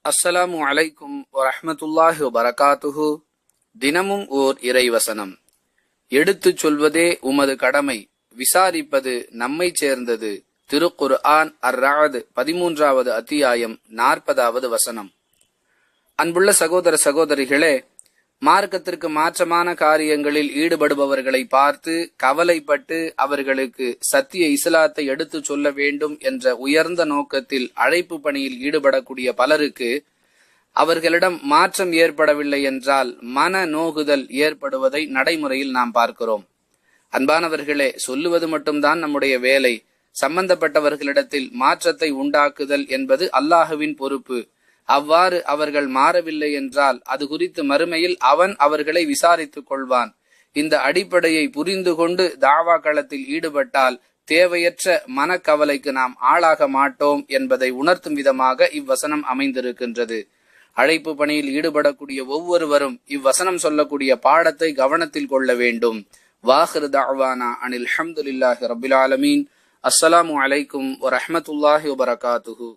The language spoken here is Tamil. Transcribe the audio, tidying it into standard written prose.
அஸ்ஸலாமு அலைக்கும் வரஹ்மத்துல்லாஹி வபரகாத்துஹு. தினமும் ஓர் இறைவசனம். எடுத்துச் சொல்வதே உமது கடமை, விசாரிப்பது நம்மை சேர்ந்தது. திருக்குர்ஆன் அர்-ரஅத் 13வது அத்தியாயம் 40வது வசனம். அன்புள்ள சகோதர சகோதரிகளே, மார்க்கத்திற்கு மாற்றமான காரியங்களில் ஈடுபடுபவர்களை பார்த்து கவலைப்பட்டு அவர்களுக்கு சத்திய இஸ்லாத்தை எடுத்துச் சொல்ல வேண்டும் என்ற உயர்ந்த நோக்கத்தில் அழைப்பு பணியில் ஈடுபடக்கூடிய பலருக்கு அவர்களிடம் மாற்றம் ஏற்படவில்லை என்றால் மன நோகுதல் ஏற்படுவதை நடைமுறையில் நாம் பார்க்கிறோம். அன்பானவர்களே, சொல்லுவது மட்டும்தான் நம்முடைய வேலை. சம்பந்தப்பட்டவர்களிடத்தில் மாற்றத்தை உண்டாக்குதல் என்பது அல்லாஹுவின் பொறுப்பு. அவ்வாறு அவர்கள் மாறவில்லை என்றால் அது குறித்து மறுமையில் அவன் அவர்களை விசாரித்துக் கொள்வான். இந்த அடிப்படையை புரிந்து கொண்டு தாவா களத்தில் ஈடுபட்டால் தேவையற்ற மனக்கவலைக்கு நாம் ஆளாக மாட்டோம் என்பதை உணர்த்தும் விதமாக இவ்வசனம் அமைந்திருக்கின்றது. அழைப்பு பணியில் ஈடுபடக்கூடிய ஒவ்வொருவரும் இவ்வசனம் சொல்லக்கூடிய பாடத்தை கவனத்தில் கொள்ள வேண்டும். வாஹிர் தஅவானா அனில் ஹம்துலில்லாஹி ரப்பில் ஆலமீன். அஸ்ஸலாமு அலைக்கும் வரஹ்மத்துல்லாஹி வபரகாத்துஹு.